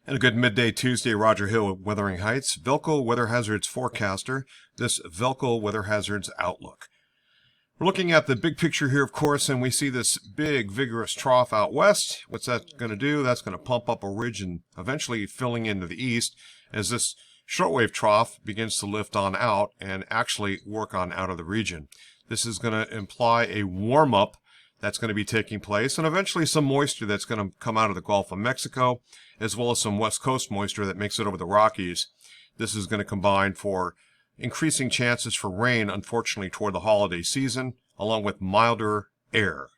And a good midday Tuesday, Roger Hill with Wuthering Heights, VELCO Weather Hazards Forecaster, this VELCO Weather Hazards Outlook. We're looking at the big picture here, of course, and we see this big, vigorous trough out west. What's that going to do? That's going to pump up a ridge and eventually filling into the east as this shortwave trough begins to lift on out and actually work on out of the region. This is going to imply a warm-up that's going to be taking place, and eventually some moisture that's going to come out of the Gulf of Mexico, as well as some west coast moisture that makes it over the Rockies. This is going to combine for increasing chances for rain, unfortunately, toward the holiday season, along with milder air.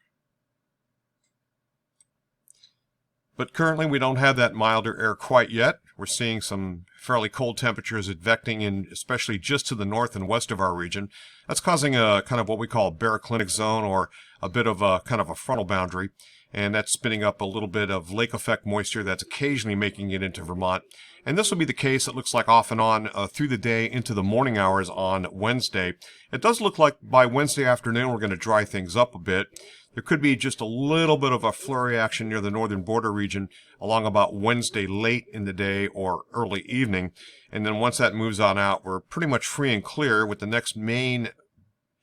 But currently we don't have that milder air quite yet. We're seeing some fairly cold temperatures advecting in, especially just to the north and west of our region. That's causing a kind of what we call a baroclinic zone, or a bit of a kind of a frontal boundary. And that's spinning up a little bit of lake effect moisture that's occasionally making it into Vermont. And this will be the case, it looks like, off and on through the day into the morning hours on Wednesday. It does look like by Wednesday afternoon we're going to dry things up a bit. There could be just a little bit of a flurry action near the northern border region along about Wednesday late in the day or early evening. And then once that moves on out, we're pretty much free and clear with the next main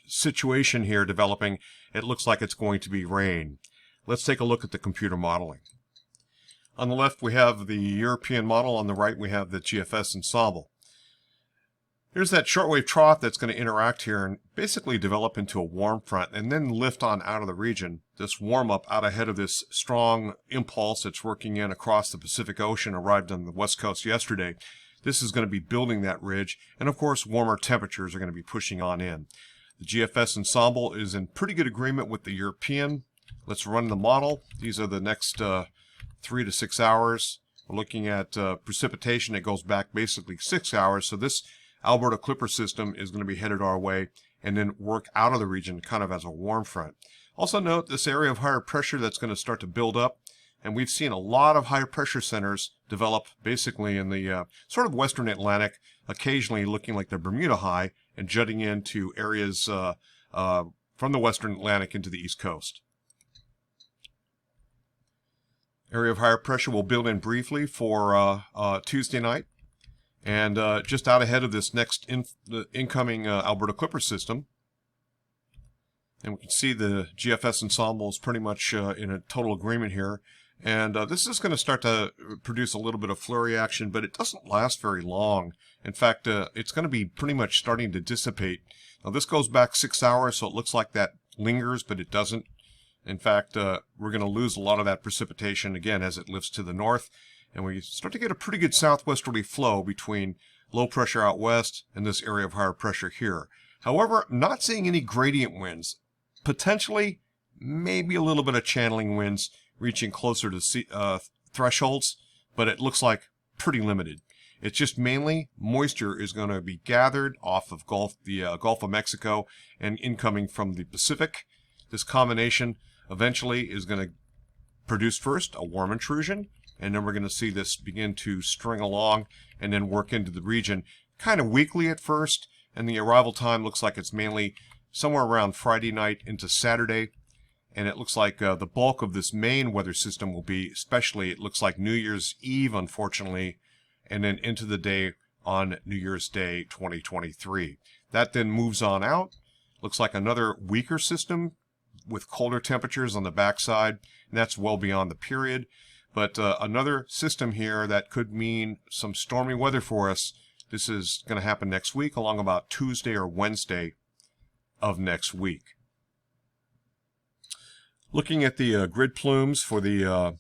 situation here developing. It looks like it's going to be rain. Let's take a look at the computer modeling. On the left we have the European model, on the right we have the GFS ensemble. Here's that shortwave trough that's going to interact here and basically develop into a warm front and then lift on out of the region. This warm up out ahead of this strong impulse that's working in across the Pacific Ocean arrived on the west coast yesterday. This is going to be building that ridge, and of course warmer temperatures are going to be pushing on in. The GFS ensemble is in pretty good agreement with the European. Let's run the model. These are the next 3 to 6 hours. We're looking at precipitation. It goes back basically 6 hours. So this Alberta Clipper system is going to be headed our way and then work out of the region kind of as a warm front. Also note this area of higher pressure that's going to start to build up. And we've seen a lot of higher pressure centers develop basically in the sort of western Atlantic, occasionally looking like the Bermuda High and jutting into areas from the western Atlantic into the east coast. Area of higher pressure will build in briefly for Tuesday night. And just out ahead of this next incoming Alberta Clipper system. And we can see the GFS ensemble is pretty much in a total agreement here. And this is going to start to produce a little bit of flurry action, but it doesn't last very long. In fact, it's going to be pretty much starting to dissipate. Now this goes back 6 hours, so it looks like that lingers, but it doesn't. In fact, we're going to lose a lot of that precipitation again as it lifts to the north. And we start to get a pretty good southwesterly flow between low pressure out west and this area of higher pressure here. However, I'm not seeing any gradient winds. Potentially, maybe a little bit of channeling winds reaching closer to thresholds, but it looks like pretty limited. It's just mainly moisture is going to be gathered off of the Gulf of Mexico and incoming from the Pacific. This combination eventually is going to produce first a warm intrusion, and then we're going to see this begin to string along and then work into the region kind of weakly at first, and the arrival time looks like it's mainly somewhere around Friday night into Saturday. And it looks like the bulk of this main weather system will be, especially it looks like New Year's Eve, unfortunately, and then into the day on New Year's Day 2023. That then moves on out. Looks like another weaker system with colder temperatures on the backside, and that's well beyond the period. But another system here that could mean some stormy weather for us. This is going to happen next week along about Tuesday or Wednesday of next week. Looking at the grid plumes for the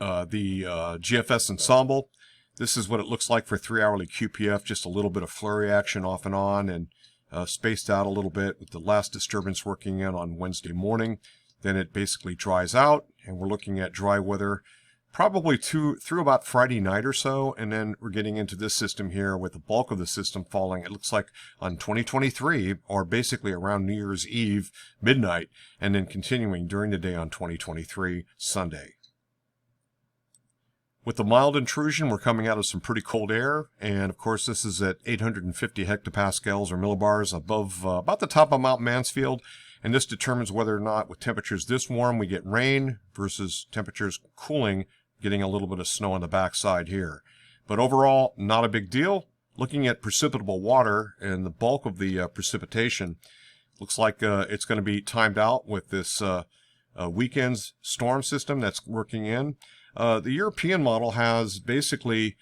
GFS ensemble, this is what it looks like for 3-hourly QPF, just a little bit of flurry action off and on and spaced out a little bit with the last disturbance working in on Wednesday morning. Then it basically dries out, and we're looking at dry weather probably through about Friday night or so, and then we're getting into this system here with the bulk of the system falling, it looks like, on 2023, or basically around New Year's Eve, midnight, and then continuing during the day on 2023, Sunday. With the mild intrusion, we're coming out of some pretty cold air, and of course this is at 850 hectopascals or millibars above about the top of Mount Mansfield, and this determines whether or not with temperatures this warm we get rain versus temperatures cooling getting a little bit of snow on the backside here. But overall, not a big deal. Looking at precipitable water and the bulk of the precipitation, looks like it's going to be timed out with this weekend's storm system that's working in. The European model has basically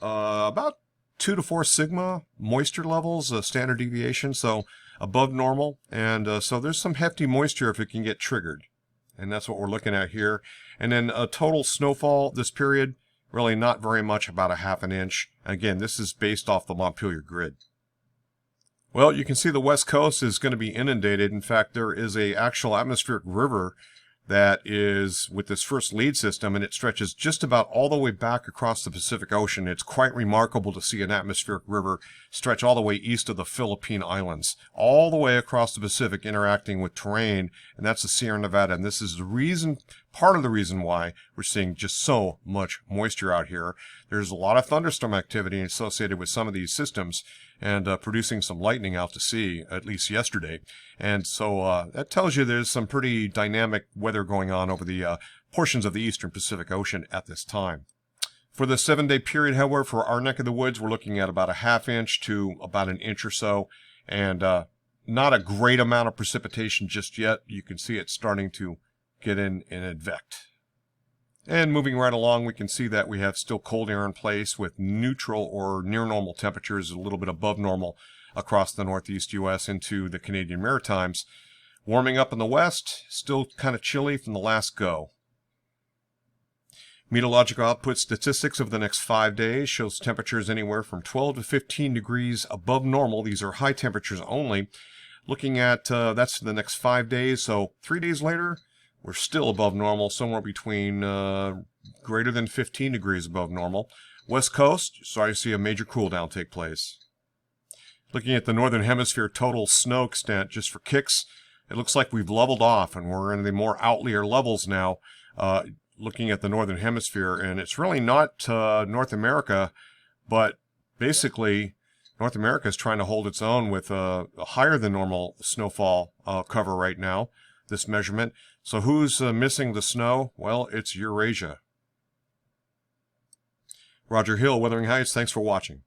about 2 to 4 sigma moisture levels, standard deviation, so above normal. And so there's some hefty moisture if it can get triggered. And that's what we're looking at here. And then total snowfall this period, really not very much, about a ½ an inch. Again, this is based off the Montpelier grid. Well, you can see the west coast is going to be inundated. In fact, there is a actual atmospheric river that is with this first lead system, and it stretches just about all the way back across the Pacific Ocean. It's quite remarkable to see an atmospheric river stretch all the way east of the Philippine Islands, all the way across the Pacific, interacting with terrain, and that's the Sierra Nevada. And this is the reason, part of the reason why we're seeing just so much moisture out here. There's a lot of thunderstorm activity associated with some of these systems, and producing some lightning out to sea, at least yesterday. And so that tells you there's some pretty dynamic weather going on over the portions of the eastern Pacific Ocean at this time. For the 7-day period, however, for our neck of the woods, we're looking at about a ½ inch to about an inch or so, and not a great amount of precipitation just yet. You can see it starting to get in and advect. And moving right along, we can see that we have still cold air in place with neutral or near normal temperatures, a little bit above normal across the northeast U.S. into the Canadian Maritimes. Warming up in the west, still kind of chilly from the last go. Meteorological output statistics over the next 5 days shows temperatures anywhere from 12 to 15 degrees above normal. These are high temperatures only. Looking at, that's for the next 5 days, so 3 days later, we're still above normal, somewhere between greater than 15 degrees above normal. West Coast, starting to see a major cool down take place. Looking at the Northern Hemisphere total snow extent, just for kicks, it looks like we've leveled off and we're in the more outlier levels now, looking at the Northern Hemisphere. And it's really not North America, but basically North America is trying to hold its own with a higher than normal snowfall cover right now, this measurement. So who's missing the snow? Well, it's Eurasia. Roger Hill, Wuthering Heights. Thanks for watching.